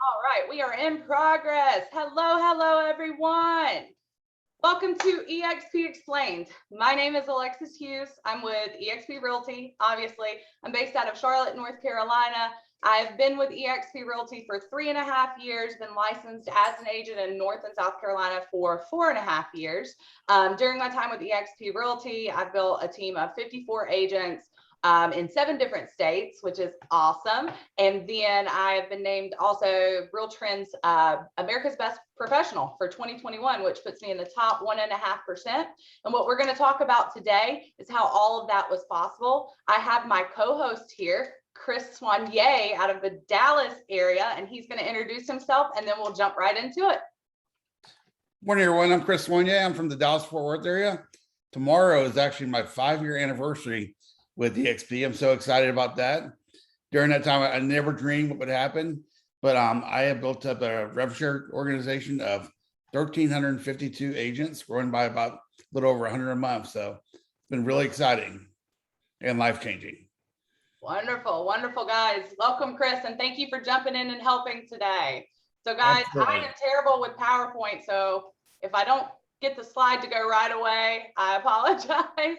All right, we are in progress. Hello, everyone. Welcome to eXp Explained. My name is Alexis Hughes. I'm with eXp Realty. Obviously, I'm based out of Charlotte, North Carolina. I've been with eXp Realty for 3.5 years, been licensed as an agent in North and South Carolina for 4.5 years. During my time with eXp Realty, I've built a team of 54 agents in 7 different states, which is awesome. And then I've been named also Real Trends America's Best Professional for 2021, which puts me in the top 1.5%. And what we're going to talk about today is how all of that was possible. I have my co-host here, Chris Soignier, out of the Dallas area, and he's going to introduce himself, and then we'll jump right into it. Morning, everyone. I'm Chris Soignier. I'm from the Dallas-Fort Worth area. Tomorrow is actually my 5-year anniversary with eXp. I'm so excited about that. During that time, I never dreamed what would happen, but I have built up a rev share organization of 1,352 agents, growing by about a little over 100 a month. So it's been really exciting and life-changing. Wonderful, guys. Welcome, Chris, and thank you for jumping in and helping today. So, guys, absolutely. I am terrible with PowerPoint, so if I don't get the slide to go right away, I apologize.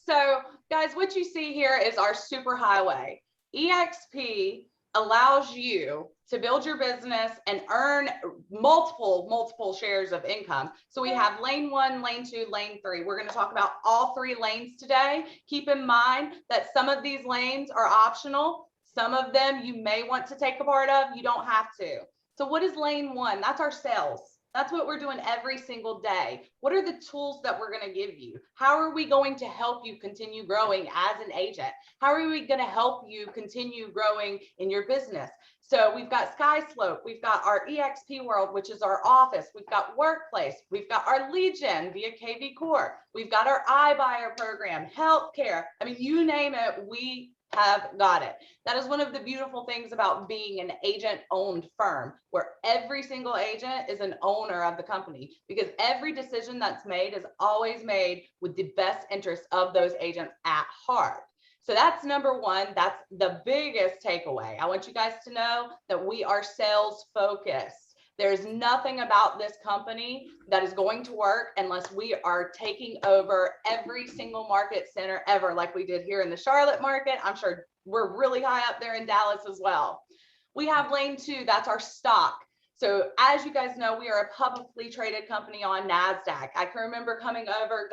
So, guys, what you see here is our super highway. eXp allows you to build your business and earn multiple shares of income. So we have lane 1, lane 2, lane 3. We're going to talk about all 3 lanes today. Keep in mind that some of these lanes are optional. Some of them you may want to take a part of. You don't have to. So what is lane 1? That's our sales. That's what we're doing every single day. What are the tools that we're going to give you? How are we going to help you continue growing as an agent? How are we going to help you continue growing in your business? So we've got SkySlope, we've got our eXp World, which is our office. We've got Workplace, we've got our lead gen via KV Core. We've got our iBuyer program, healthcare. I mean, you name it, we have got it. That is one of the beautiful things about being an agent-owned firm, where every single agent is an owner of the company, because every decision that's made is always made with the best interest of those agents at heart. So that's number 1. That's the biggest takeaway. I want you guys to know that we are sales focused. There's nothing about this company that is going to work unless we are taking over every single market center ever, like we did here in the Charlotte market. I'm sure we're really high up there in Dallas as well. We have lane 2, that's our stock. So as you guys know, we are a publicly traded company on NASDAQ. I can remember coming over,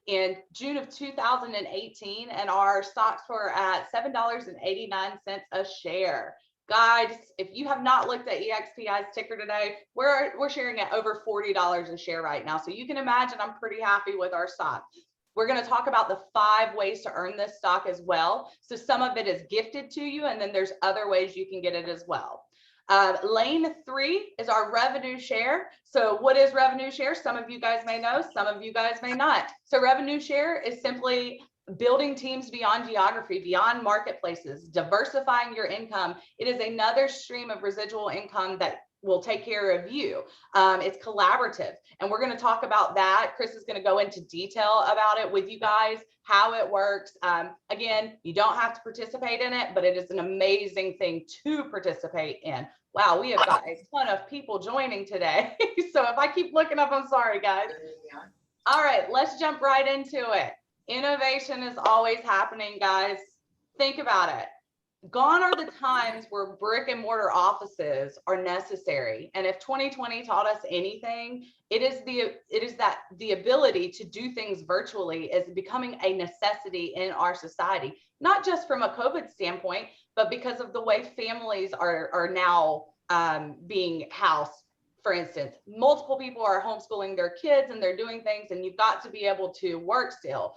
in June of 2018, and our stocks were at $7.89 a share. Guys, if you have not looked at eXp's ticker today, we're sharing at over $40 a share right now. So you can imagine I'm pretty happy with our stock. We're going to talk about the 5 ways to earn this stock as well. So some of it is gifted to you, and then there's other ways you can get it as well. Lane 3 is our revenue share. So what is revenue share? Some of you guys may know, some of you guys may not. So revenue share is simply building teams beyond geography, beyond marketplaces, diversifying your income. It is another stream of residual income that will take care of you. It's collaborative, and we're going to talk about that. Chris is going to go into detail about it with you guys, how it works. Again, you don't have to participate in it, but it is an amazing thing to participate in. Wow, we have got a ton of people joining today. So if I keep looking up, I'm sorry, guys. All right, let's jump right into it. Innovation is always happening, guys. Think about it. Gone are the times where brick and mortar offices are necessary. And if 2020 taught us anything, it is that the ability to do things virtually is becoming a necessity in our society, not just from a COVID standpoint, but because of the way families are now being housed. For instance, multiple people are homeschooling their kids and they're doing things, and you've got to be able to work still.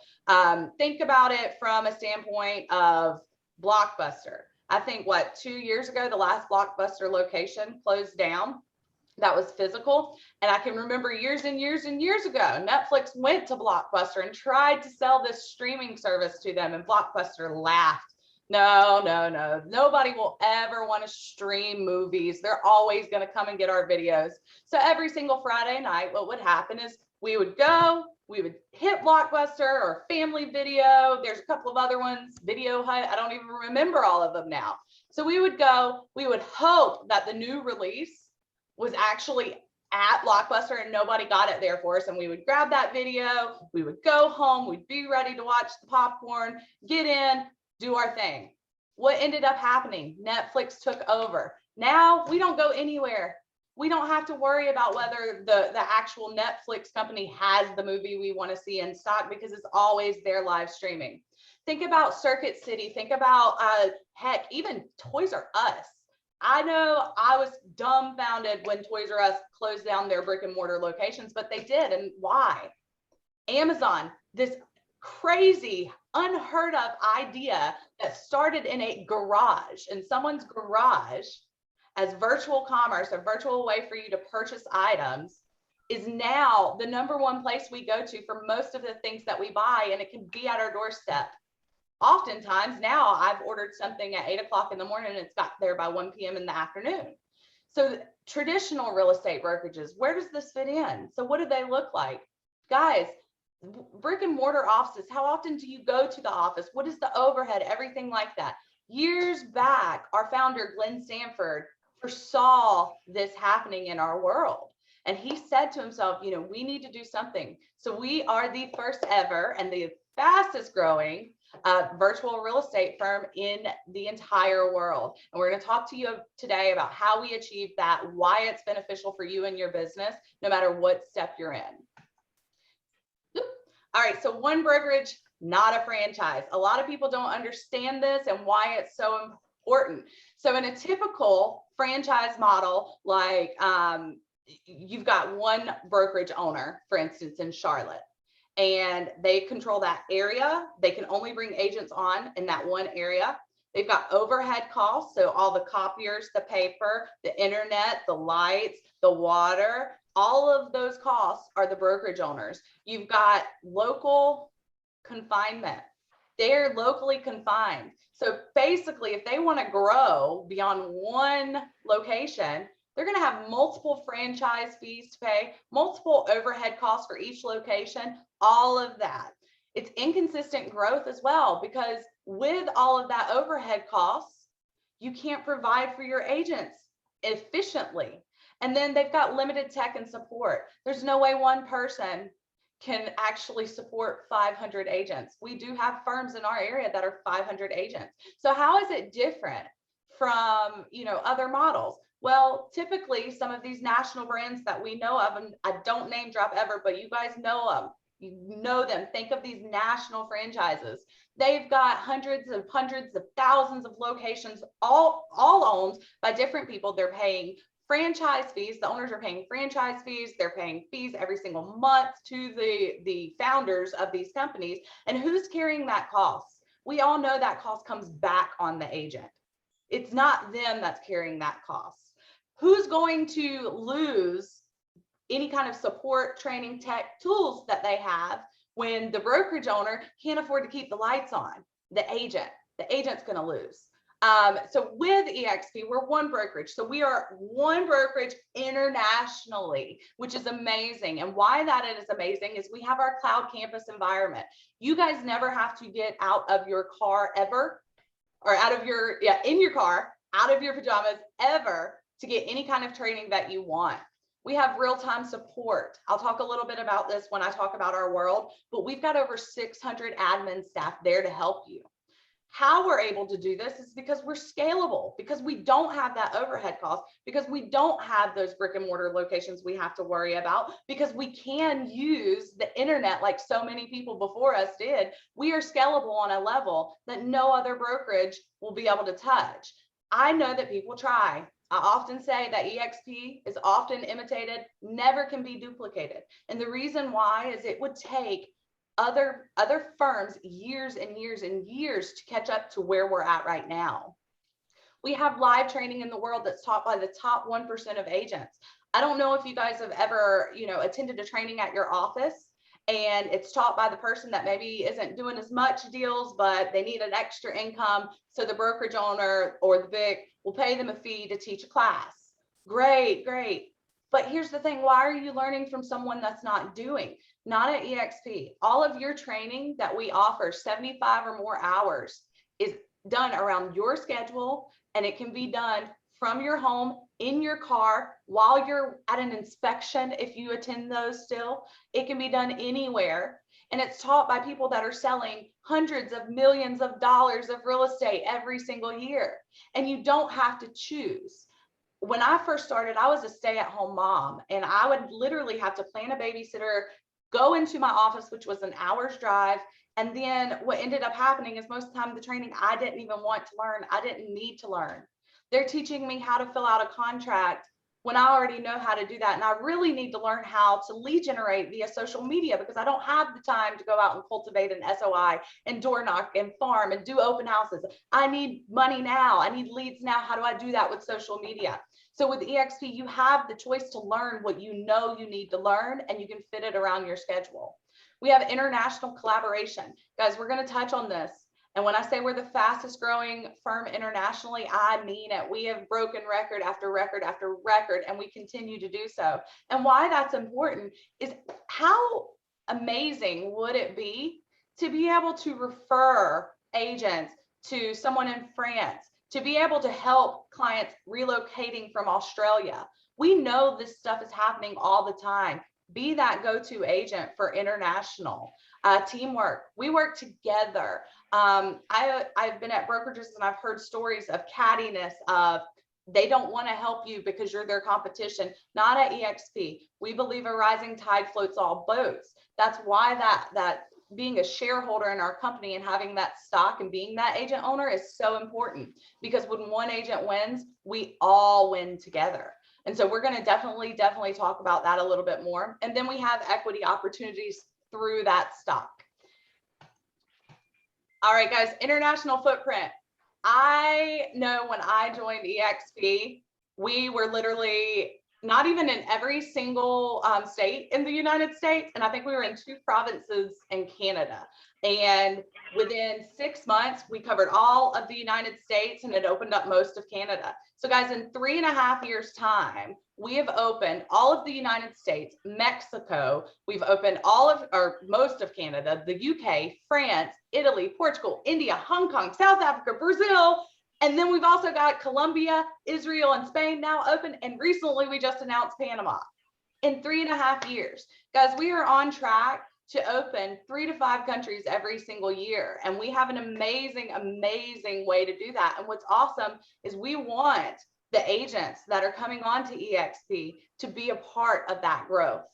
Think about it from a standpoint of Blockbuster. I think 2 years ago, the last Blockbuster location closed down. That was physical. And I can remember years and years and years ago, Netflix went to Blockbuster and tried to sell this streaming service to them, and Blockbuster laughed. No. Nobody will ever want to stream movies. They're always going to come and get our videos. So every single Friday night, what would happen is we would hit Blockbuster or Family Video. There's a couple of other ones, Video Hut. I don't even remember all of them now. So we would go, we would hope that the new release was actually at Blockbuster and nobody got it there for us. And we would grab that video, we would go home, we'd be ready to watch the popcorn, get in, do our thing. What ended up happening? Netflix took over. Now we don't go anywhere. We don't have to worry about whether the actual Netflix company has the movie we want to see in stock, because it's always there live streaming. Think about Circuit City. Think about, heck, even Toys R Us. I know I was dumbfounded when Toys R Us closed down their brick and mortar locations, but they did. And why? Amazon, this crazy, unheard of idea that started in a garage, in someone's garage, as virtual commerce, a virtual way for you to purchase items, is now the #1 place we go to for most of the things that we buy, and it can be at our doorstep. Oftentimes now I've ordered something at 8 o'clock in the morning and it's got there by 1 p.m. in the afternoon. So traditional real estate brokerages, where does this fit in? So what do they look like? Guys, brick and mortar offices, how often do you go to the office? What is the overhead? Everything like that. Years back, our founder, Glenn Sanford, foresaw this happening in our world. And he said to himself, you know, we need to do something. So we are the first ever and the fastest growing virtual real estate firm in the entire world. And we're going to talk to you today about how we achieve that, why it's beneficial for you and your business, no matter what step you're in. All right, so one brokerage, not a franchise. A lot of people don't understand this and why it's so important. So in a typical franchise model, like you've got one brokerage owner, for instance, in Charlotte, and they control that area. They can only bring agents on in that one area. They've got overhead costs, so all the copiers, the paper, the internet, the lights, the water, all of those costs are the brokerage owners. You've got local confinement. They're locally confined. So basically, if they want to grow beyond one location, they're going to have multiple franchise fees to pay, multiple overhead costs for each location, all of that. It's inconsistent growth as well, because with all of that overhead costs, you can't provide for your agents efficiently. And then they've got limited tech and support. There's no way one person can actually support 500 agents. We do have firms in our area that are 500 agents. So how is it different from, you know, other models? Well, typically some of these national brands that we know of, and I don't name drop ever, but you guys know them. You know them. Think of these national franchises. They've got hundreds of thousands of locations, all owned by different people. They're paying franchise fees. The owners are paying franchise fees. They're paying fees every single month to the founders of these companies. And who's carrying that cost? We all know that cost comes back on the agent. It's not them that's carrying that cost. Who's going to lose any kind of support, training, tech, tools that they have when the brokerage owner can't afford to keep the lights on? The agent's going to lose. So with eXp, we're one brokerage. So we are one brokerage internationally, which is amazing. And why that is amazing is we have our cloud campus environment. You guys never have to get out of your car ever, or out of your, in your car, out of your pajamas ever, to get any kind of training that you want. We have real-time support. I'll talk a little bit about this when I talk about our world, but we've got over 600 admin staff there to help you. How we're able to do this is because we're scalable, because we don't have that overhead cost, because we don't have those brick and mortar locations we have to worry about, because we can use the internet like so many people before us did. We are scalable on a level that no other brokerage will be able to touch. I know that people try. I often say that eXp is often imitated, never can be duplicated. And the reason why is it would take other firms years and years and years to catch up to where we're at right now. We have live training in the world that's taught by the top 1% of agents. I don't know if you guys have ever, attended a training at your office and it's taught by the person that maybe isn't doing as much deals, but they need an extra income. So the brokerage owner or the VIC will pay them a fee to teach a class. Great, great. But here's the thing, why are you learning from someone that's not doing? Not at eXp. All of your training that we offer, 75 or more hours, is done around your schedule, and it can be done from your home, in your car, while you're at an inspection. If you attend those still, it can be done anywhere. And it's taught by people that are selling hundreds of millions of dollars of real estate every single year. And you don't have to choose. When I first started, I was a stay-at-home mom, and I would literally have to plan a babysitter, go into my office, which was an hour's drive. And then what ended up happening is most of the time the training I didn't even want to learn. I didn't need to learn. They're teaching me how to fill out a contract when I already know how to do that. And I really need to learn how to lead generate via social media, because I don't have the time to go out and cultivate an SOI and door knock and farm and do open houses. I need money now. I need leads now. How do I do that with social media? So with eXp, you have the choice to learn what you know you need to learn, and you can fit it around your schedule. We have international collaboration. Guys, we're going to touch on this. And when I say we're the fastest growing firm internationally, I mean it. We have broken record after record after record, and we continue to do so. And why that's important is, how amazing would it be to be able to refer agents to someone in France, to be able to help clients relocating from Australia? We know this stuff is happening all the time. Be that go-to agent for international. Teamwork. We work together. I've been at brokerages and I've heard stories of cattiness, of they don't want to help you because you're their competition. Not at eXp. We believe a rising tide floats all boats. That's why that being a shareholder in our company and having that stock and being that agent owner is so important, because when one agent wins, we all win together. And so we're going to definitely talk about that a little bit more. And then we have equity opportunities through that stock. All right, guys, international footprint. I know when I joined eXp, we were literally not even in every single state in the United States. And I think we were in 2 provinces in Canada. And within 6 months, we covered all of the United States and it opened up most of Canada. So guys, in 3.5 years time, we have opened all of the United States, Mexico. We've opened all of, or most of Canada, the UK, France, Italy, Portugal, India, Hong Kong, South Africa, Brazil. And then we've also got Colombia, Israel, and Spain now open. And recently we just announced Panama. In 3.5 years, guys, we are on track to open 3 to 5 countries every single year. And we have an amazing, amazing way to do that. And what's awesome is we want the agents that are coming on to eXp to be a part of that growth.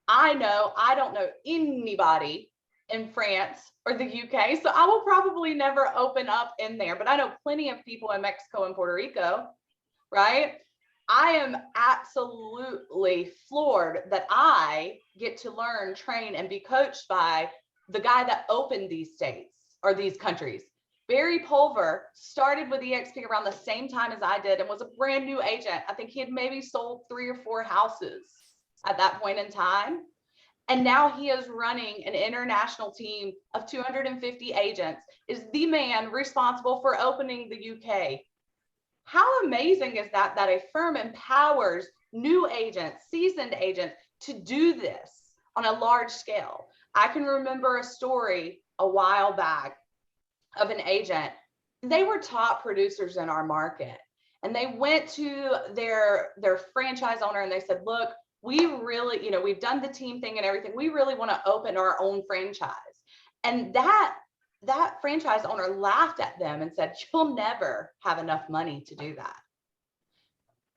I know I don't know anybody in France or the UK, so I will probably never open up in there, but I know plenty of people in Mexico and Puerto Rico, right? I am absolutely floored that I get to learn, train, and be coached by the guy that opened these states or these countries. Barry Pulver started with eXp around the same time as I did and was a brand new agent. I think he had maybe sold 3 or 4 houses at that point in time. And now he is running an international team of 250 agents, is the man responsible for opening the UK. How amazing is that, that a firm empowers new agents, seasoned agents to do this on a large scale? I can remember a story a while back of an agent. They were top producers in our market. And they went to their franchise owner and they said, look, we really, we've done the team thing and everything. We really want to open our own franchise. And that franchise owner laughed at them and said, you'll never have enough money to do that.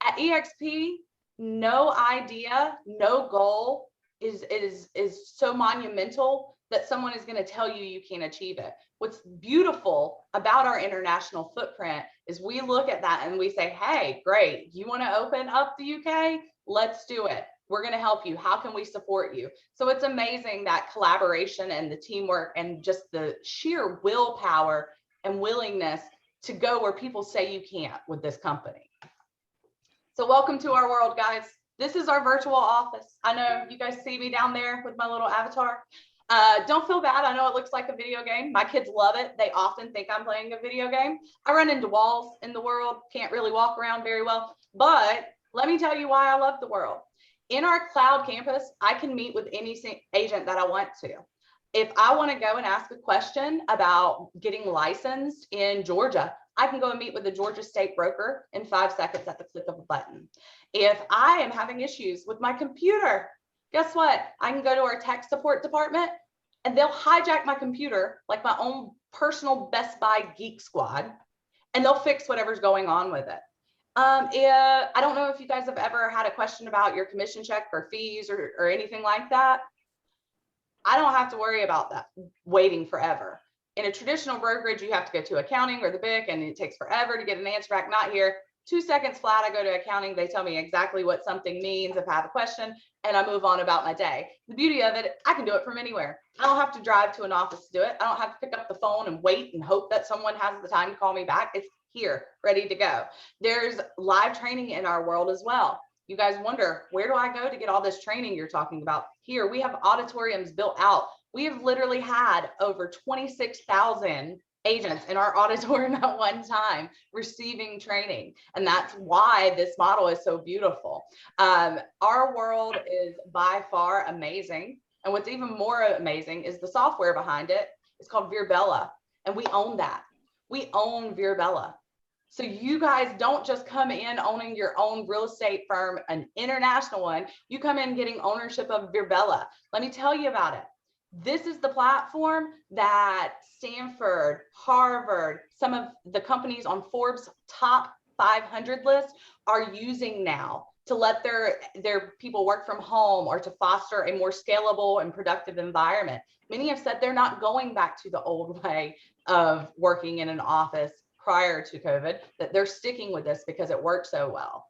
At eXp, no idea, no goal is so monumental that someone is going to tell you you can't achieve it. What's beautiful about our international footprint is we look at that and we say, hey, great, you want to open up the UK? Let's do it. We're going to help you. How can we support you? So it's amazing that collaboration and the teamwork and just the sheer willpower and willingness to go where people say you can't with this company. So welcome to our world, guys. This is our virtual office. I know you guys see me down there with my little avatar. Don't feel bad. I know it looks like a video game. My kids love it. They often think I'm playing a video game. I run into walls in the world, can't really walk around very well, but let me tell you why I love the world. In our cloud campus, I can meet with any agent that I want to. If I want to go and ask a question about getting licensed in Georgia, I can go and meet with a Georgia state broker in 5 seconds at the click of a button. If I am having issues with my computer, guess what? I can go to our tech support department and they'll hijack my computer like my own personal Best Buy geek squad, and they'll fix whatever's going on with it. Yeah, I don't know if you guys have ever had a question about your commission check or fees or anything like that. I don't have to worry about that waiting forever. In a traditional brokerage, you have to go to accounting or the BIC, and it takes forever to get an answer back. Not here. 2 seconds flat, I go to accounting. They tell me exactly what something means if I have a question, and I move on about my day. The beauty of it, I can do it from anywhere. I don't have to drive to an office to do it. I don't have to pick up the phone and wait and hope that someone has the time to call me back. It's here, ready to go. There's live training in our world as well. You guys wonder, where do I go to get all this training you're talking about? Here, we have auditoriums built out. We have literally had over 26,000 agents in our auditorium at one time receiving training. And that's why this model is so beautiful. Our world is by far amazing. And what's even more amazing is the software behind it. It's called Virbella, and we own that. We own Virbella. So you guys don't just come in owning your own real estate firm, an international one. You come in getting ownership of Virbella. Let me tell you about it. This is the platform that Stanford, Harvard, some of the companies on Forbes top 500 list are using now to let their people work from home or to foster a more scalable and productive environment. Many have said they're not going back to the old way of working in an office prior to COVID, that they're sticking with this because it works so well.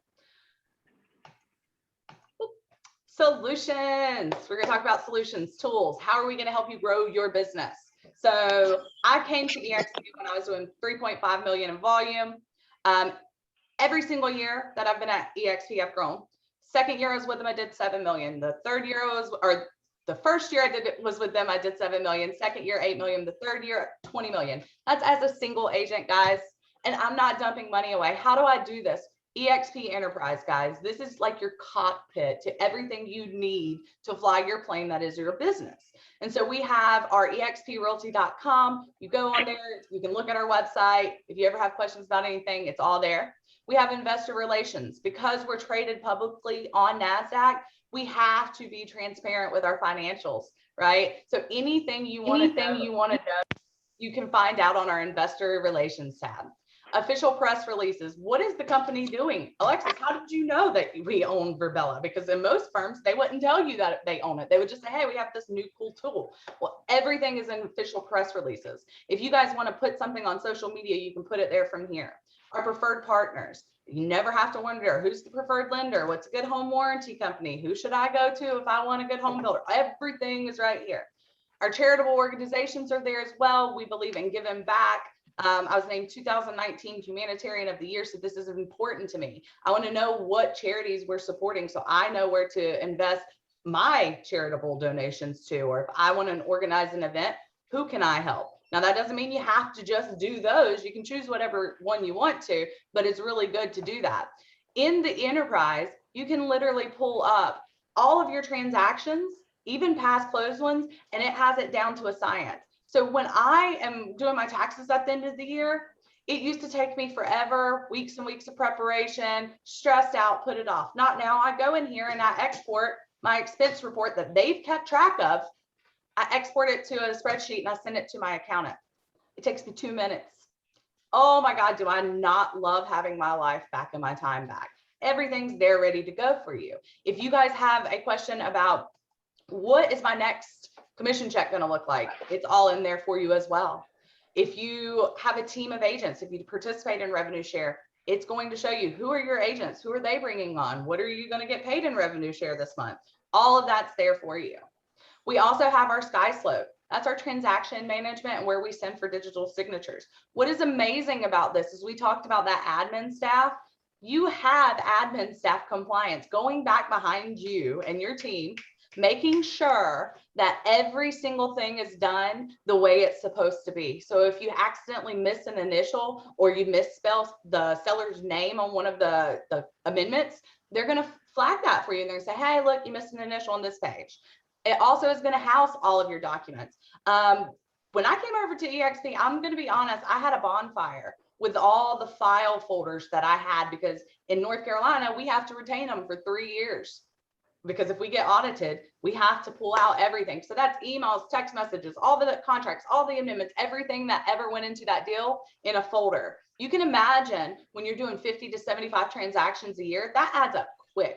Solutions. We're going to talk about solutions, tools. How are we going to help you grow your business? So I came to eXp when I was doing 3.5 million in volume. Every single year that I've been at eXp, I've grown. Second year I was with them, I did 7 million. The third year the first year I did it was with them, I did 7 million. Second year, 8 million. The third year, 20 million. That's as a single agent, guys. And I'm not dumping money away. How do I do this? eXp Enterprise, guys. This is like your cockpit to everything you need to fly your plane that is your business. And so we have our exprealty.com. You go on there, you can look at our website. If you ever have questions about anything, it's all there. We have investor relations. Because we're traded publicly on NASDAQ, we have to be transparent with our financials, right? So anything you want to know, you can find out on our investor relations tab. Official press releases. What is the company doing? Alexis, how did you know that we own Virbella? Because in most firms, they wouldn't tell you that they own it. They would just say, hey, we have this new cool tool. Well, everything is in official press releases. If you guys want to put something on social media, you can put it there from here. Our preferred partners. You never have to wonder who's the preferred lender, what's a good home warranty company, who should I go to if I want a good home builder? Everything is right here. Our charitable organizations are there as well. We believe in giving back. I was named 2019 Humanitarian of the Year, so this is important to me. I want to know what charities we're supporting so I know where to invest my charitable donations to, or if I want to organize an event, who can I help? Now, that doesn't mean you have to just do those. You can choose whatever one you want to, but it's really good to do that. In the enterprise, you can literally pull up all of your transactions, even past closed ones, and it has it down to a science. So when I am doing my taxes at the end of the year, it used to take me forever, weeks and weeks of preparation, stressed out, put it off. Not now. I go in here and I export my expense report that they've kept track of. I export it to a spreadsheet and I send it to my accountant. It takes me 2 minutes. Oh my God, do I not love having my life back and my time back? Everything's there ready to go for you. If you guys have a question about what is my next commission check going to look like, it's all in there for you as well. If you have a team of agents, if you participate in revenue share, it's going to show you who are your agents, who are they bringing on, what are you going to get paid in revenue share this month. All of that's there for you. We also have our SkySlope. That's our transaction management and where we send for digital signatures. What is amazing about this is we talked about that admin staff. You have admin staff compliance going back behind you and your team, making sure that every single thing is done the way it's supposed to be. So if you accidentally miss an initial or you misspell the seller's name on one of the amendments, they're going to flag that for you and they're going to say, hey, look, you missed an initial on this page. It also is going to house all of your documents. When I came over to eXp, I'm going to be honest, I had a bonfire with all the file folders that I had, because in North Carolina, we have to retain them for 3 years. Because if we get audited, we have to pull out everything. So that's emails, text messages, all the contracts, all the amendments, everything that ever went into that deal in a folder. You can imagine when you're doing 50 to 75 transactions a year, that adds up quick.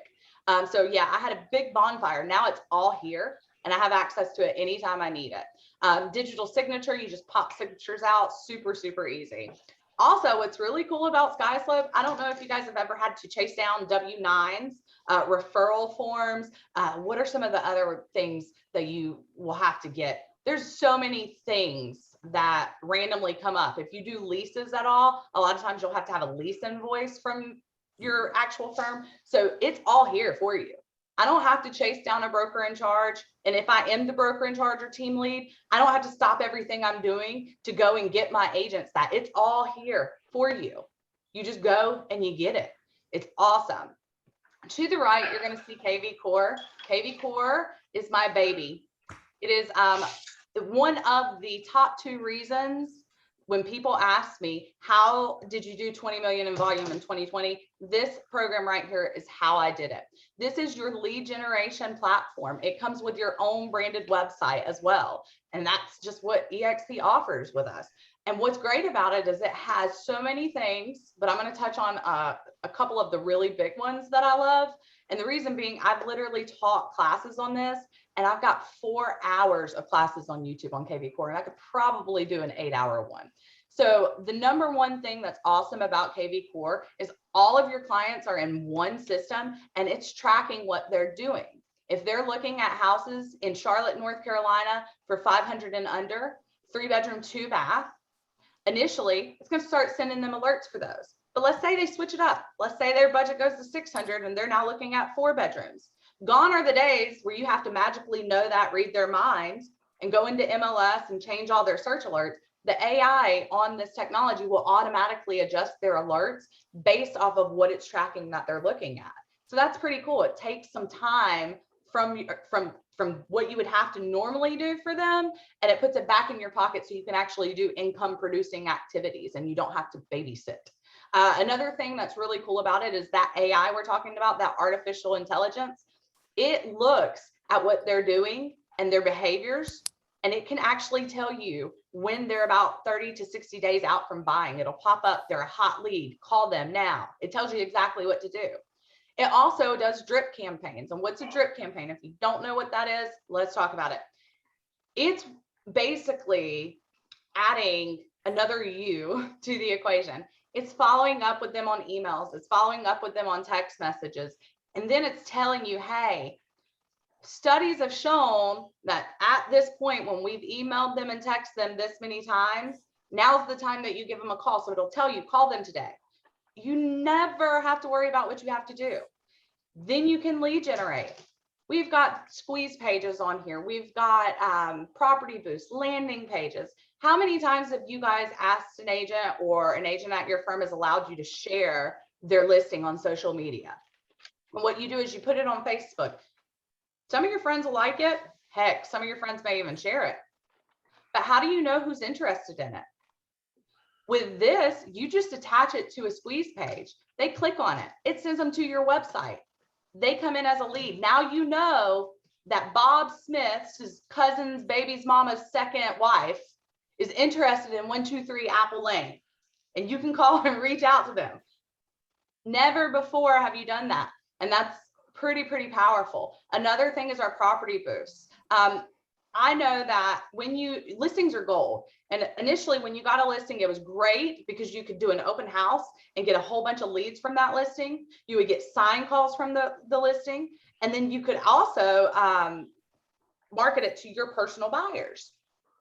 So yeah, I had a big bonfire. Now it's all here and I have access to it anytime I need it. Digital signature, you just pop signatures out, super, super easy. Also, what's really cool about SkySlope, I don't know if you guys have ever had to chase down W-9s, referral forms. What are some of the other things that you will have to get? There's so many things that randomly come up. If you do leases at all, a lot of times you'll have to have a lease invoice from your actual firm. So it's all here for you. I don't have to chase down a broker in charge. And if I am the broker in charge or team lead, I don't have to stop everything I'm doing to go and get my agents that. It's all here for you. You just go and you get it. It's awesome. To the right, you're going to see KV Core. KV Core is my baby. It is one of the top 2 reasons when people ask me, how did you do 20 million in volume in 2020? This program right here is how I did it. This is your lead generation platform. It comes with your own branded website as well. And that's just what eXp offers with us. And what's great about it is it has so many things, but I'm going to touch on a couple of the really big ones that I love. And the reason being, I've literally taught classes on this, and I've got 4 hours of classes on YouTube on KV Core, and I could probably do an 8-hour one. So the number one thing that's awesome about KV Core is all of your clients are in one system, and it's tracking what they're doing. If they're looking at houses in Charlotte, North Carolina for 500 and under, 3-bedroom, 2-bath, initially, it's going to start sending them alerts for those. But let's say they switch it up. Let's say their budget goes to 600 and they're now looking at 4 bedrooms. Gone are the days where you have to magically know that, read their minds, and go into MLS and change all their search alerts. The AI on this technology will automatically adjust their alerts based off of what it's tracking that they're looking at. So that's pretty cool. It takes some time from what you would have to normally do for them, and it puts it back in your pocket so you can actually do income producing activities and you don't have to babysit. Another thing that's really cool about it is that AI we're talking about, that artificial intelligence. It looks at what they're doing and their behaviors, and it can actually tell you when they're about 30 to 60 days out from buying. It'll pop up, they're a hot lead, call them now. It tells you exactly what to do. It also does drip campaigns. And what's a drip campaign? If you don't know what that is, let's talk about it. It's basically adding another you to the equation. It's following up with them on emails. It's following up with them on text messages. And then it's telling you, hey, studies have shown that at this point, when we've emailed them and texted them this many times, now's the time that you give them a call. So it'll tell you, call them today. You never have to worry about what you have to do. Then you can lead generate. We've got squeeze pages on here. We've got property boosts, landing pages. How many times have you guys asked an agent, or an agent at your firm has allowed you to share their listing on social media? And what you do is you put it on Facebook. Some of your friends will like it. Heck, some of your friends may even share it. But how do you know who's interested in it? With this, you just attach it to a squeeze page. They click on it. It sends them to your website. They come in as a lead. Now you know that Bob Smith's, his cousin's baby's mama's second wife, is interested in 123 Apple Lane. And you can call and reach out to them. Never before have you done that. And that's pretty powerful. Another thing is our property boosts. I know that listings are gold. And initially when you got a listing, it was great because you could do an open house and get a whole bunch of leads from that listing. You would get sign calls from the listing. And then you could also market it to your personal buyers.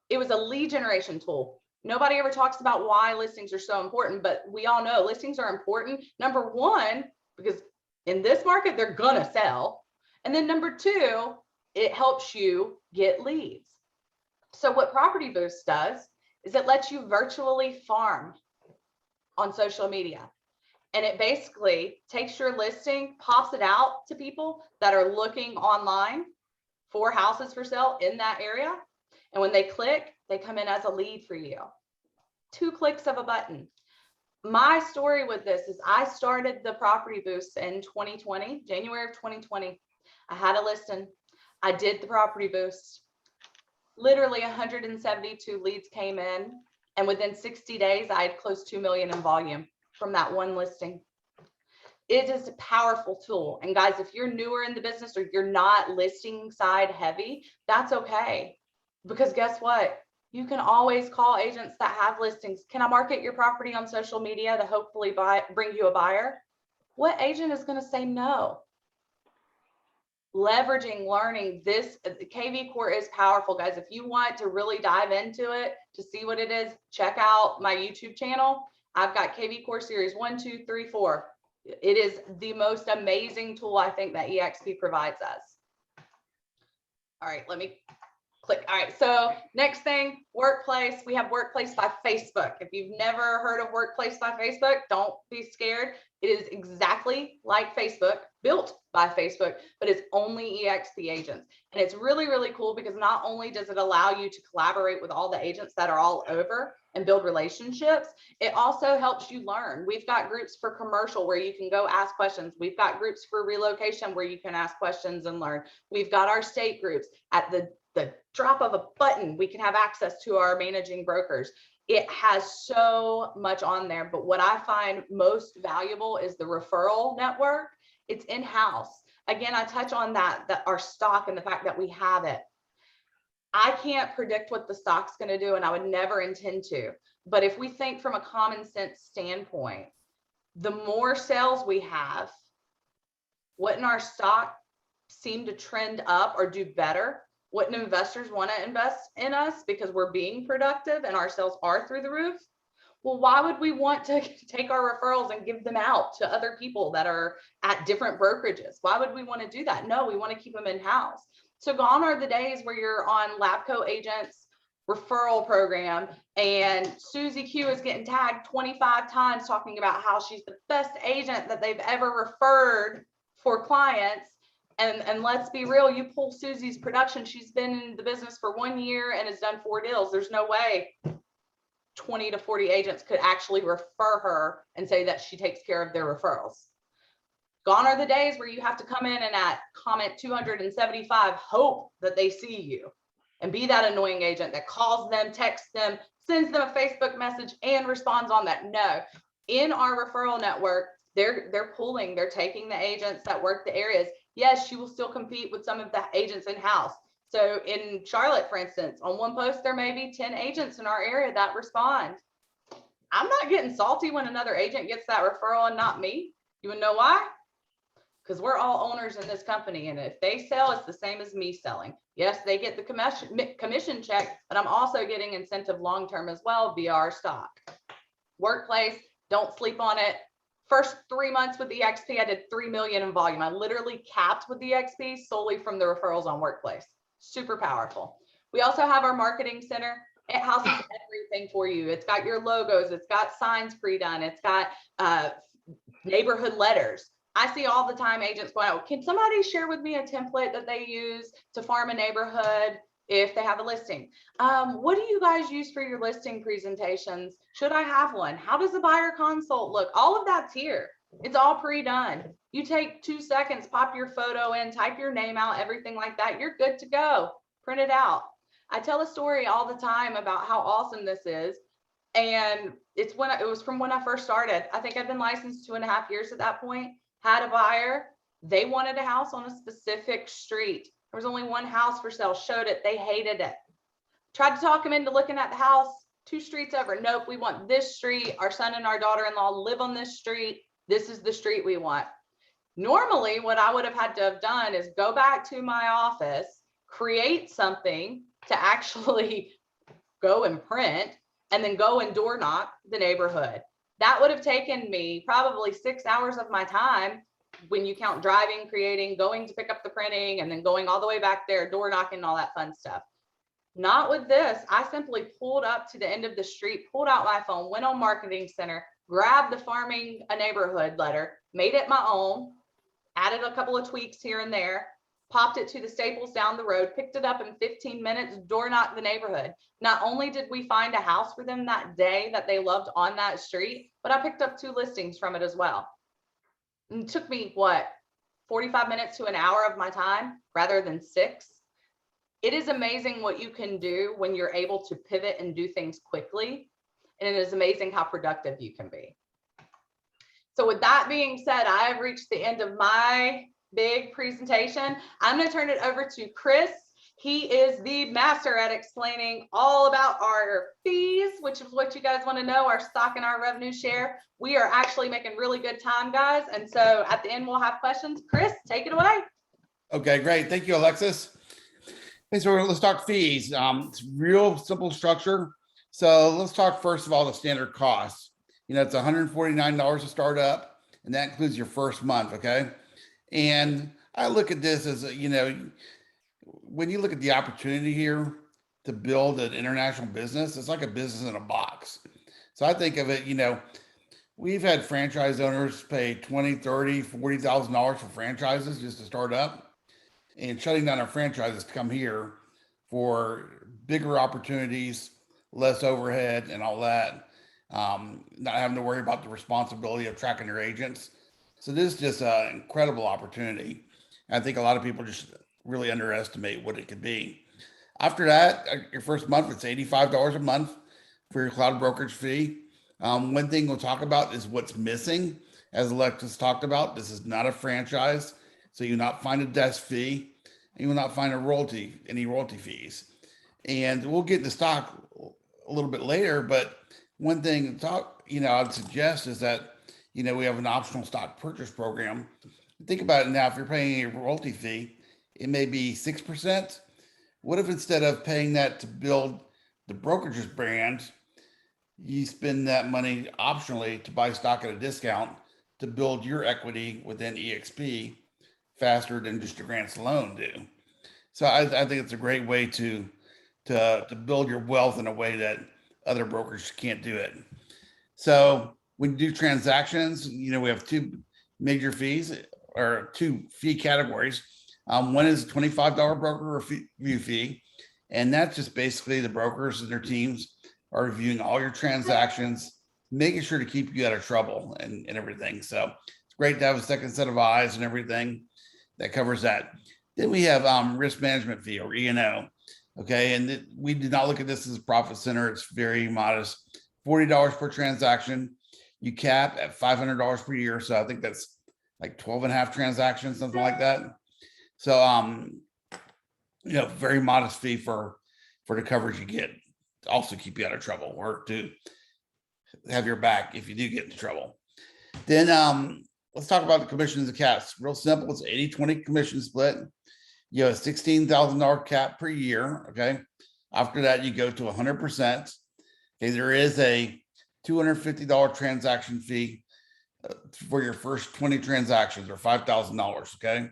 It was a lead generation tool. Nobody ever talks about why listings are so important, but we all know listings are important. Number one, because in this market, they're gonna sell. And then number two, it helps you get leads. So what Property Boost does is it lets you virtually farm on social media. And it basically takes your listing, pops it out to people that are looking online for houses for sale in that area. And when they click, they come in as a lead for you. 2 clicks of a button. my story with this is I started the property boost in 2020, January of 2020. I had a listing. I did the property boost. Literally 172 leads came in, and within 60 days, I had closed 2 million in volume from that one listing. It is a powerful tool. And guys, if you're newer in the business or you're not listing side heavy, that's okay. Because guess what? You can always call agents that have listings. Can I market your property on social media to hopefully bring you a buyer? What agent is going to say no? Leveraging, learning this, the KV Core is powerful, guys. If you want to really dive into it to see what it is, check out my YouTube channel. I've got KV Core series 1, 2, 3, 4. It is the most amazing tool I think that eXp provides us. All right, let me click. All right, so next thing, workplace. We have workplace by Facebook. If you've never heard of workplace by Facebook, don't be scared. It is exactly like Facebook, built by Facebook, but it's only eXp agents. And it's really, really cool because not only does it allow you to collaborate with all the agents that are all over and build relationships, it also helps you learn. We've got groups for commercial where you can go ask questions. We've got groups for relocation where you can ask questions and learn. We've got our state groups. At the drop of a button, we can have access to our managing brokers. It has so much on there, but what I find most valuable is the referral network. It's in-house. Again, I touch on that our stock and the fact that we have it. I can't predict what the stock's going to do, and I would never intend to. But if we think from a common sense standpoint, the more sales we have, wouldn't our stock seem to trend up or do better? Wouldn't investors want to invest in us because we're being productive and our sales are through the roof? Well, why would we want to take our referrals and give them out to other people that are at different brokerages? Why would we want to do that? No, we want to keep them in-house. So gone are the days where you're on Labco Agents referral program and Susie Q is getting tagged 25 times talking about how she's the best agent that they've ever referred for clients. And let's be real, you pull Susie's production, she's been in the business for 1 year and has done 4 deals. There's no way 20 to 40 agents could actually refer her and say that she takes care of their referrals. Gone are the days where you have to come in and at comment 275, hope that they see you and be that annoying agent that calls them, texts them, sends them a Facebook message and responds on that. No, in our referral network, they're pulling, they're taking the agents that work the areas. Yes, she will still compete with some of the agents in-house. So in Charlotte, for instance, on one post, there may be 10 agents in our area that respond. I'm not getting salty when another agent gets that referral and not me. You wanna know why? Because we're all owners in this company. And if they sell, it's the same as me selling. Yes, they get the commission check, but I'm also getting incentive long-term as well via our stock. Workplace, don't sleep on it. First 3 months with eXp, I did 3 million in volume. I literally capped with eXp solely from the referrals on workplace. Super powerful. We also have our marketing center. It houses everything for you. It's got your logos. It's got signs pre-done. It's got neighborhood letters. I see all the time agents going, oh, can somebody share with me a template that they use to farm a neighborhood if they have a listing? What do you guys use for your listing presentations? Should I have one? How does a buyer consult look? All of that's here. It's all pre-done. You take 2 seconds, pop your photo in, type your name out, everything like that. You're good to go. Print it out. I tell a story all the time about how awesome this is. And it was from when I first started. I think I've been licensed 2.5 years at that point. Had a buyer. They wanted a house on a specific street. There was only one house for sale. Showed it. They hated it. Tried to talk them into looking at the house 2 streets over. Nope, we want this street. Our son and our daughter-in-law live on this street. This is the street we want. Normally, what I would have had to have done is go back to my office, create something to actually go and print, and then go and door knock the neighborhood. That would have taken me probably 6 hours of my time when you count driving, creating, going to pick up the printing, and then going all the way back there, door knocking, and all that fun stuff. Not with this. I simply pulled up to the end of the street, pulled out my phone, went on Marketing Center, grabbed the Farming a Neighborhood letter, made it my own, added a couple of tweaks here and there, popped it to the Staples down the road, picked it up in 15 minutes, door knocked the neighborhood. Not only did we find a house for them that day that they loved on that street, but I picked up 2 listings from it as well. And it took me, what, 45 minutes to an hour of my time rather than 6. It is amazing what you can do when you're able to pivot and do things quickly. And it is amazing how productive you can be. So with that being said, I have reached the end of my big presentation. I'm going to turn it over to Chris. He is the master at explaining all about our fees, which is what you guys want to know, our stock and our revenue share. We are actually making really good time, guys. And so at the end, we'll have questions. Chris, take it away. Okay, great. Thank you, Alexis. Okay, so let's talk fees. It's real simple structure. So let's talk first of all the standard costs. It's $149 to start up, and that includes your first month. Okay, and I look at this as when you look at the opportunity here to build an international business, it's like a business in a box. So I think of it, we've had franchise owners pay $20,000, $30,000, $40,000 for franchises just to start up, and shutting down our franchises to come here for bigger opportunities, less overhead and all that. Not having to worry about the responsibility of tracking your agents. So this is just an incredible opportunity. I think a lot of people just really underestimate what it could be. After that, your first month, it's $85 a month for your cloud brokerage fee. One thing we'll talk about is what's missing. As Alexis talked about, this is not a franchise. So you will not find a desk fee, and you will not find any royalty fees. And we'll get into stock a little bit later, but one thing I'd suggest is that, we have an optional stock purchase program. Think about it now, if you're paying a royalty fee, it may be 6%. What if instead of paying that to build the brokerage's brand, you spend that money optionally to buy stock at a discount to build your equity within eXp faster than just your grants alone do? So I think it's a great way to build your wealth in a way that other brokers can't do it. So when you do transactions, we have 2 major fees or 2 fee categories. One is a $25 broker review fee, and that's just basically the brokers and their teams are reviewing all your transactions, making sure to keep you out of trouble and everything. So it's great to have a second set of eyes and everything that covers that. Then we have risk management fee, or E&O. Okay, and we did not look at this as a profit center. It's very modest, $40 per transaction. You cap at $500 per year. So I think that's like 12 and a half transactions, something like that. So, very modest fee for the coverage you get to also keep you out of trouble, or to have your back if you do get into trouble. Then let's talk about the commissions and caps. Real simple. It's 80-20 commission split. You have a $16,000 cap per year. Okay. After that, you go to 100%. Okay. There is a $250 transaction fee for your first 20 transactions, or $5,000. Okay.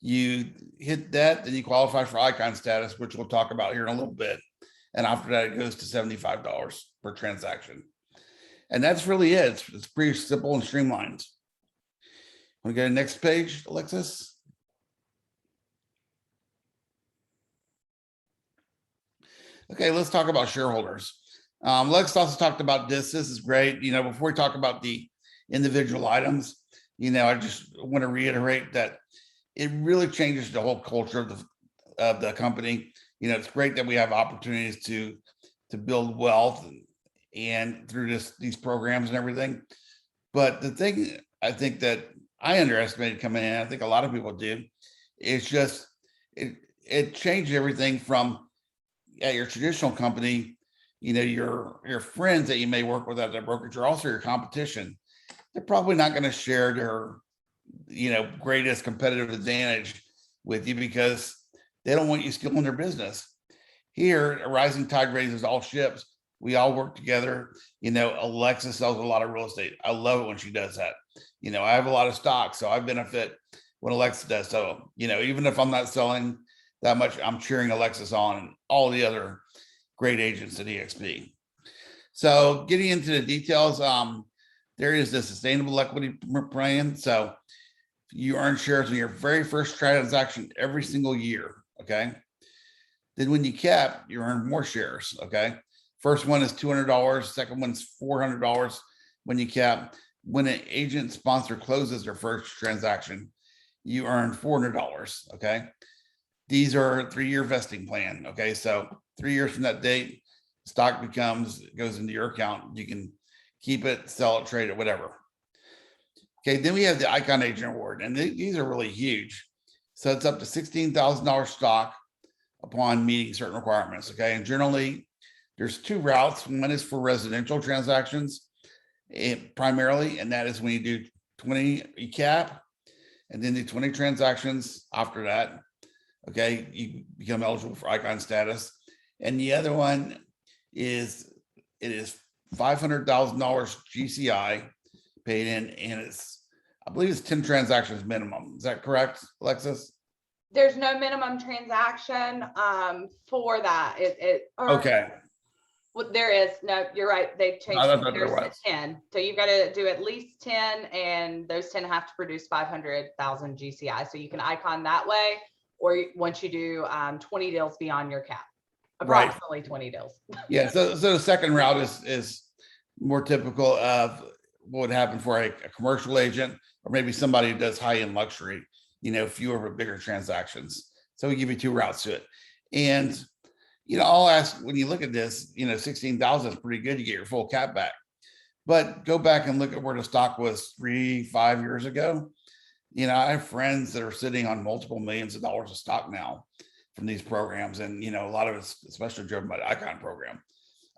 You hit that, then you qualify for icon status, which we'll talk about here in a little bit. And after that, it goes to $75 per transaction. And that's really it. It's pretty simple and streamlined. Want to go to the next page, Alexis? Okay, let's talk about shareholders. Lex also talked about this. This is great. Before we talk about the individual items, I just want to reiterate that it really changes the whole culture of the company. It's great that we have opportunities to build wealth and through these programs and everything. But the thing I think that I underestimated coming in, I think a lot of people do, is just it changed everything from, at your traditional company, your friends that you may work with at the brokerage are also your competition. They're probably not going to share their, greatest competitive advantage with you because they don't want you stealing their business. Here, a rising tide raises all ships. We all work together. Alexis sells a lot of real estate. I love it when she does that. I have a lot of stock, so I benefit when Alexis does. So, even if I'm not selling that much, I'm cheering Alexis on and all the other great agents at eXp. So getting into the details, there is the sustainable equity plan. So You earn shares on your very first transaction every single year. Okay. Then when you cap, you earn more shares. Okay. First one is $200. Second one's $400 when you cap. When an agent sponsor closes their first transaction, you earn $400. Okay. These are a 3-year vesting plan. Okay. So 3 years from that date, stock goes into your account. You can keep it, sell it, trade it, whatever. Okay. Then we have the Icon Agent Award, and these are really huge. So it's up to $16,000 stock upon meeting certain requirements. Okay. And generally, there's 2 routes. One is for residential transactions, primarily, and that is when you do 20 cap and then do 20 transactions after that. Okay, you become eligible for Icon status. And the other one is $500,000 GCI paid in, and I believe it's 10 transactions minimum. Is that correct, Alexis? There's no minimum transaction for that. Okay. Well, there is no. You're right. They changed There to 10. So you've got to do at least 10, and those 10 have to produce 500,000 GCI. So you can Icon that way, or once you do 20 deals beyond your cap, approximately 20 deals. Yeah. So the second route is more typical of what would happen for a commercial agent, or maybe somebody who does high-end luxury, fewer but bigger transactions. So we give you 2 routes to it. And I'll ask, when you look at this, 16,000 is pretty good. You get your full cap back, but go back and look at where the stock was 3-5 years ago. I have friends that are sitting on multiple millions of dollars of stock now from these programs. And, a lot of it's especially driven by the Icon program.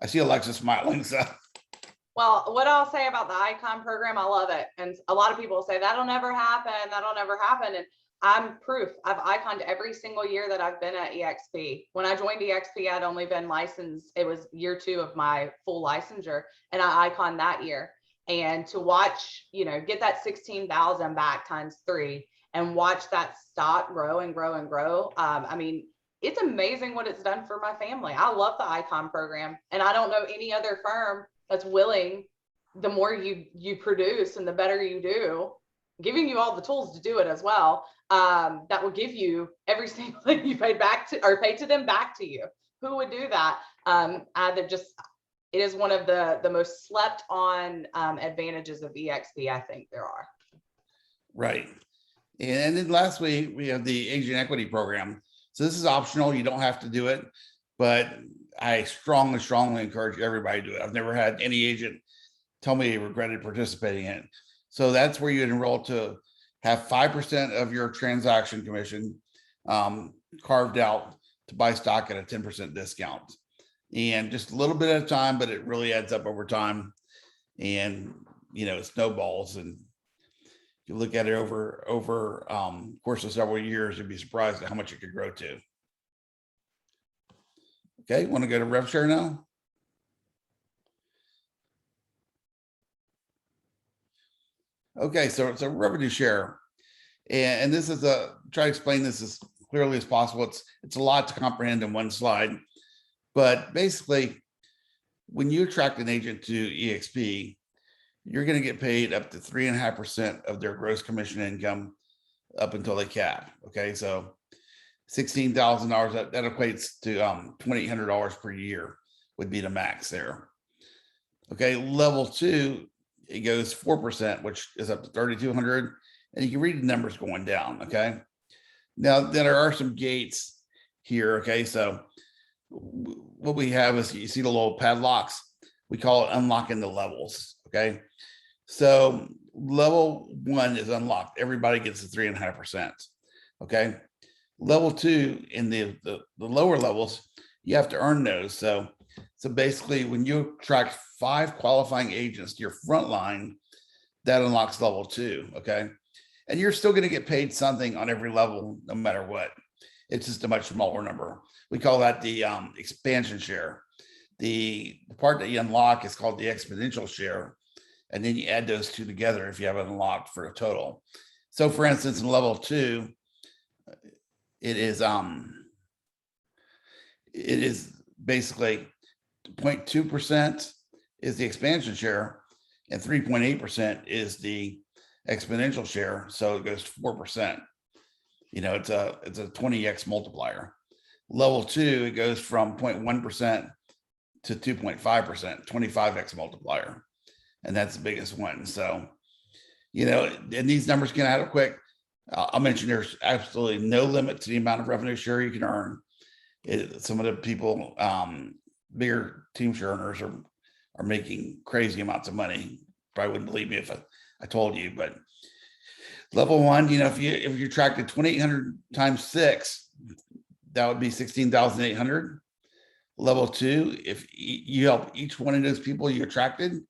I see Alexa smiling. So. Well, what I'll say about the Icon program, I love it. And a lot of people say that'll never happen. That'll never happen. And I'm proof. I've Iconed every single year that I've been at eXp. When I joined eXp, I'd only been licensed. It was year 2 of my full licensure, and I Iconed that year. And to watch, get that 16,000 back times 3 and watch that stock grow and grow and grow. I mean, it's amazing what it's done for my family. I love the Icon program, and I don't know any other firm that's willing, the more you produce and the better you do, giving you all the tools to do it as well. That will give you every single thing you paid back to, or paid to them back to you. Who would do that? It is one of the most slept on advantages of eXp, I think there are. Right. And then lastly, we have the agent equity program. So this is optional. You don't have to do it, but I strongly, strongly encourage everybody to do it. I've never had any agent tell me they regretted participating in it. So that's where you enroll to have 5% of your transaction commission carved out to buy stock at a 10% discount. And just a little bit at a time, but it really adds up over time. And, it snowballs. And if you look at it over course of several years, you'd be surprised at how much it could grow to. Okay, want to go to rev share now? Okay, so it's a revenue share. And this is try to explain this as clearly as possible. It's a lot to comprehend in one slide. But basically, when you attract an agent to eXp, you're going to get paid up to 3.5% of their gross commission income up until they cap. Okay, so $16,000, that equates to $2,800 per year would be the max there. Okay, level 2, it goes 4%, which is up to $3,200, and you can read the numbers going down. Okay, now there are some gates here. Okay, so what we have is, you see the little padlocks, we call it unlocking the levels. Okay, so level 1 is unlocked, everybody gets the 3.5%. Okay, level 2, in the lower levels, you have to earn those. So basically, when you attract 5 qualifying agents to your front line, that unlocks level 2. Okay, and you're still going to get paid something on every level, no matter what. It's just a much smaller number. We call that the expansion share. The part that you unlock is called the exponential share, and then you add those 2 together if you have it unlocked for a total. So, for instance, in level 2, it is basically 0.2% is the expansion share, and 3.8% is the exponential share. So it goes to 4%. It's a 20x multiplier. Level 2, it goes from 0.1% to 2.5%, 25x multiplier. And that's the biggest one. So, and these numbers can add up quick. I'll mention there's absolutely no limit to the amount of revenue share you can earn. Some of the people, bigger team share earners are making crazy amounts of money. Probably wouldn't believe me if I told you, but level 1, if you attracted 2,800 times 6, that would be 16,800. Level 2, if you help each one of those people you attracted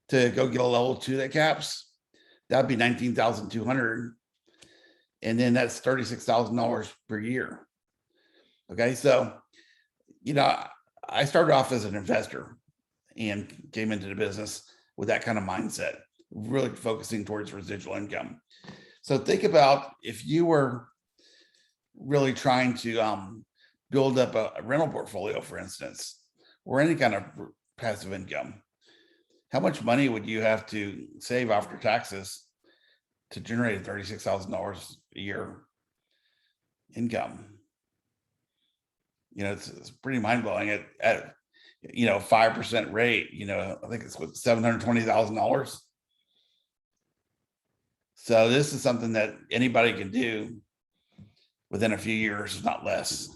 to go get a level 2 that caps, that'd be 19,200. And then that's $36,000 per year. Okay. So, I started off as an investor and came into the business with that kind of mindset, really focusing towards residual income. So think about if you were really trying to build up a rental portfolio, for instance, or any kind of passive income, how much money would you have to save after taxes to generate $36,000 a year income? It's pretty mind blowing at 5% rate. I think it's $720,000. So this is something that anybody can do within a few years, not less.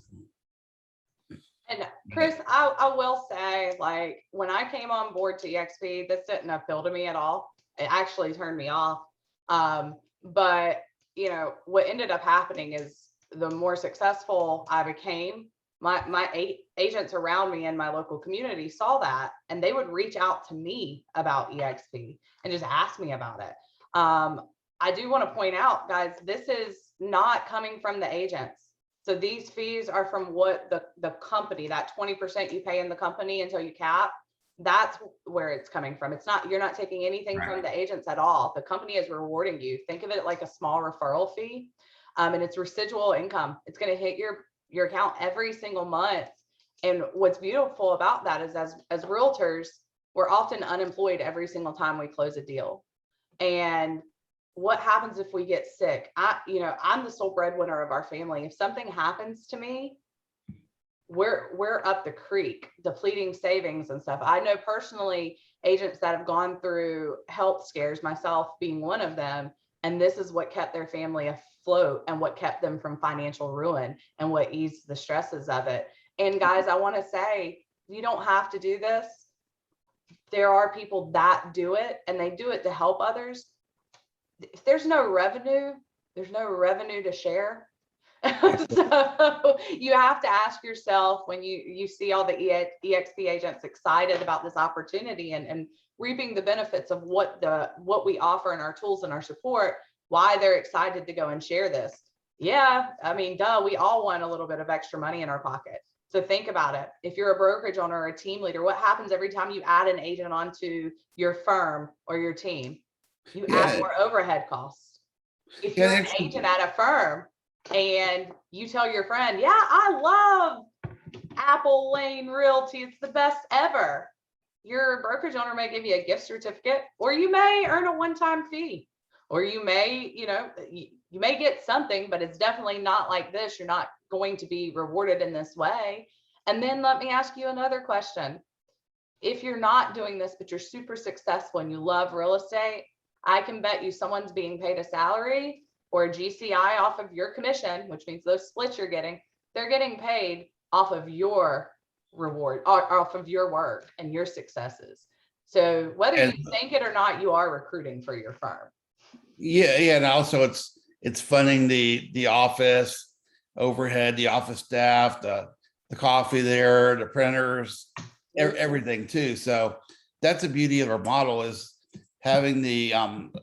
And Chris, I will say, like, when I came on board to eXp, this didn't appeal to me at all. It actually turned me off. But what ended up happening is the more successful I became, my agents around me in my local community saw that, and they would reach out to me about eXp and just ask me about it. I do want to point out, guys, this is not coming from the agents. So these fees are from what the company, that 20% you pay in the company until you cap, that's where it's coming from. It's not, you're not taking anything from the agents at all. The company is rewarding you. Think of it like a small referral fee. And it's residual income. It's going to hit your account every single month. And what's beautiful about that is as realtors, we're often unemployed every single time we close a deal. And what happens if we get sick? I'm the sole breadwinner of our family. If something happens to me, we're up the creek, depleting savings and stuff. I know personally agents that have gone through health scares, myself being one of them, and this is what kept their family afloat and what kept them from financial ruin and what eased the stresses of it. And guys, I want to say, you don't have to do this. There are people that do it, and they do it to help others. If there's no revenue to share. So you have to ask yourself, when you see all the eXp agents excited about this opportunity and reaping the benefits of what we offer in our tools and our support, why they're excited to go and share this. Yeah, I mean, duh, we all want a little bit of extra money in our pocket. So think about it. If you're a brokerage owner or a team leader, what happens every time you add an agent onto your firm or your team? You add more overhead costs. If you're an agent at a firm and you tell your friend, yeah, I love Apple Lane Realty, it's the best ever. Your brokerage owner may give you a gift certificate, or you may earn a one-time fee, or you may, you may get something, but it's definitely not like this. You're not going to be rewarded in this way. And then let me ask you another question. If you're not doing this, but you're super successful and you love real estate, I can bet you someone's being paid a salary or a GCI off of your commission, which means those splits you're getting, they're getting paid off of your reward, or off of your work and your successes. So whether you think it or not, you are recruiting for your firm. Yeah. And also it's funding the office overhead, the office staff, the coffee there, the printers, everything too. So that's the beauty of our model, is having the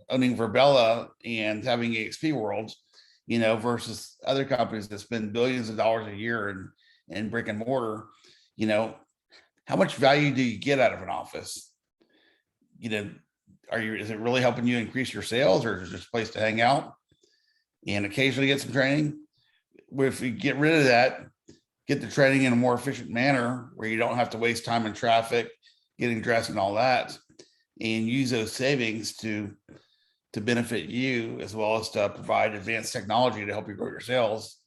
owning Verbella and having eXp World, versus other companies that spend billions of dollars a year in brick and mortar. How much value do you get out of an office? Is it really helping you increase your sales, or is it just a place to hang out and occasionally get some training? If you get rid of that, get the training in a more efficient manner where you don't have to waste time in traffic, getting dressed and all that, and use those savings to to benefit you, as well as to provide advanced technology to help you grow your sales,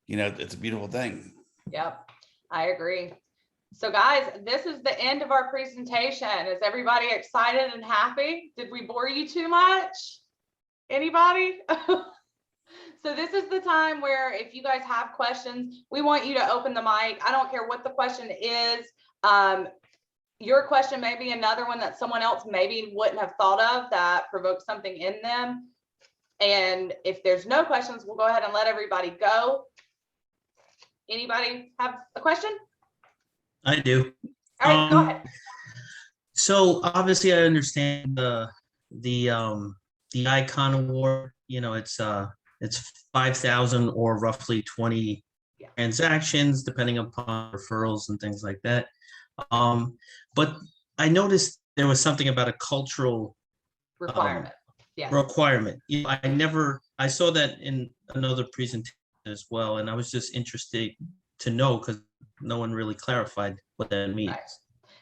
it's a beautiful thing. Yep, I agree. So guys, this is the end of our presentation. Is everybody excited and happy? Did we bore you too much? Anybody? So this is the time where if you guys have questions, we want you to open the mic. I don't care what the question is. Your question may be another one that someone else maybe wouldn't have thought of that provoked something in them. And if there's no questions, we'll go ahead and let everybody go. Anybody have a question? I do. All right, go ahead. So obviously I understand the icon award, it's 5,000 or roughly 20 transactions, depending upon referrals and things like that. But I noticed there was something about a cultural Requirement. requirement. I saw that in another presentation as well, and I was just interested to know because no one really clarified what that means. Right.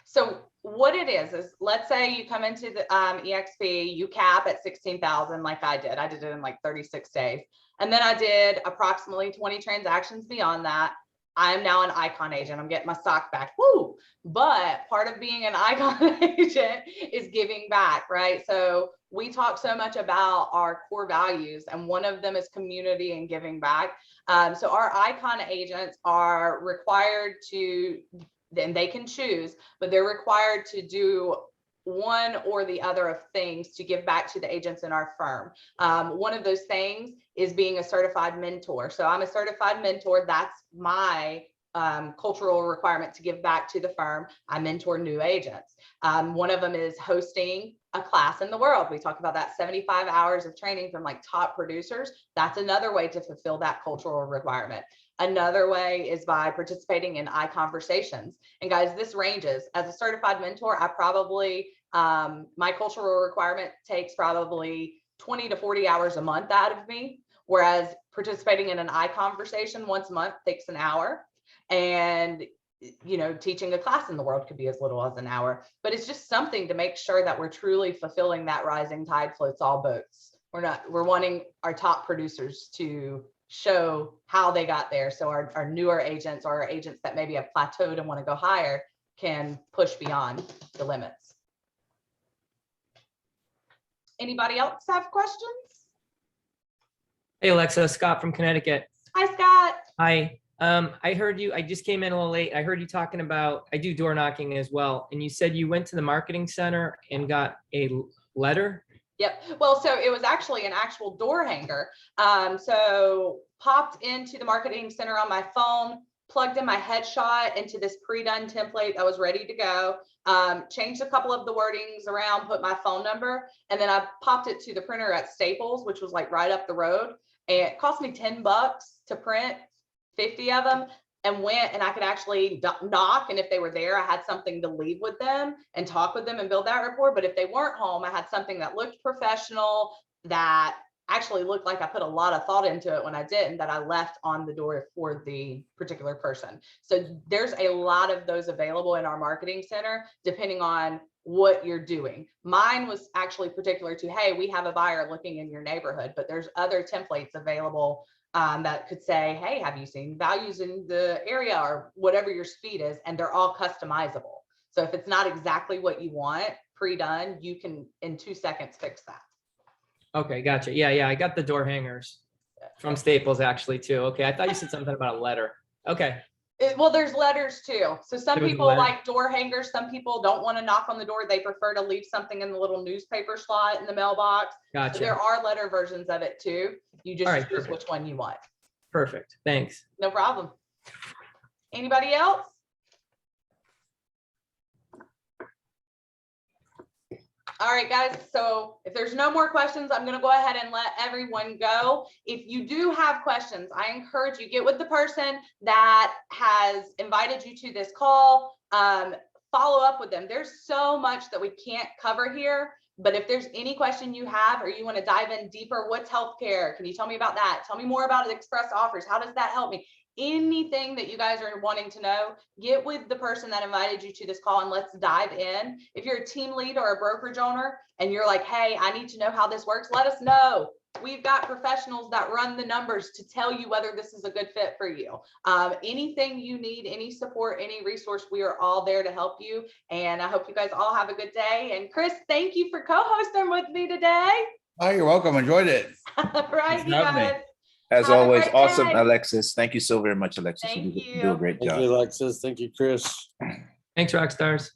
So what it is let's say you come into the eXp, you cap at 16,000 like I did. I did it in like 36 days. And then I did approximately 20 transactions beyond that. I am now an icon agent. I'm getting my stock back. Woo! But part of being an icon agent is giving back, right? So we talk so much about our core values, and one of them is community and giving back. So our icon agents are required to, and they can choose, but they're required to do one or the other of things to give back to the agents in our firm. One of those things is being a certified mentor. So I'm a certified mentor. That's my cultural requirement to give back to the firm. I mentor new agents. One of them is hosting a class in the world. We talk about that 75 hours of training from like top producers. That's another way to fulfill that cultural requirement. Another way is by participating in iConversations. And guys, this ranges. As a certified mentor, I probably, my cultural requirement takes probably 20 to 40 hours a month out of me, whereas participating in an iConversation once a month takes an hour. And teaching a class in the world could be as little as an hour, but it's just something to make sure that we're truly fulfilling that rising tide floats all boats. We're wanting our top producers to show how they got there. So our newer agents, or our agents that maybe have plateaued and want to go higher, can push beyond the limits. Anybody else have questions? Hey, Alexa, Scott from Connecticut. Hi, Scott. Hi. I heard you, I just came in a little late. I heard you talking about, I do door knocking as well. And you said you went to the marketing center and got a letter. Yep. Well, so it was actually an actual door hanger. So popped into the marketing center on my phone, plugged in my headshot into this pre-done template that was ready to go, changed a couple of the wordings around, put my phone number, and then I popped it to the printer at Staples, which was like right up the road. And it cost me $10 to print 50 of them, and went, and I could actually knock, and if they were there, I had something to leave with them and talk with them and build that rapport. But if they weren't home, I had something that looked professional, that actually looked like I put a lot of thought into it when I did, and that I left on the door for the particular person. So there's a lot of those available in our marketing center, depending on what you're doing. Mine was actually particular to, hey, we have a buyer looking in your neighborhood, but there's other templates available that could say, hey, have you seen values in the area, or whatever your speed is, and they're all customizable. So if it's not exactly what you want pre-done, you can in 2 seconds fix that. Okay, gotcha. Yeah, I got the door hangers from Staples actually too. Okay, I thought you said something about a letter. Okay. Well, there's letters too. So some There's people letter. like door hangers. Some people don't want to knock on the door. They prefer to leave something in the little newspaper slot in the mailbox. Gotcha. So there are letter versions of it too. You just choose perfect. which one you want. Perfect. Thanks. No problem. Anybody else? All right, guys. So if there's no more questions, I'm going to go ahead and let everyone go. If you do have questions, I encourage you, get with the person that has invited you to this call. Follow up with them. There's so much that we can't cover here, but if there's any question you have, or you want to dive in deeper, what's healthcare? Can you tell me about that? Tell me more about express offers. How does that help me? anything that you guys are wanting to know, get with the person that invited you to this call and let's dive in. If you're a team lead or a brokerage owner and you're like, hey, I need to know how this works, let us know. We've got professionals that run the numbers to tell you whether this is a good fit for you. Anything you need, any support, any resource, we are all there to help you. And I hope you guys all have a good day. And Chris, thank you for co-hosting with me today. Oh, you're welcome. Enjoyed it. All right, you Have me. guys. As Have a always, great awesome, day. Alexis. Thank you so very much, Alexis. Thank You do you. a great Thank job. you, Alexis. Thank you, Chris. Thanks, Rockstars.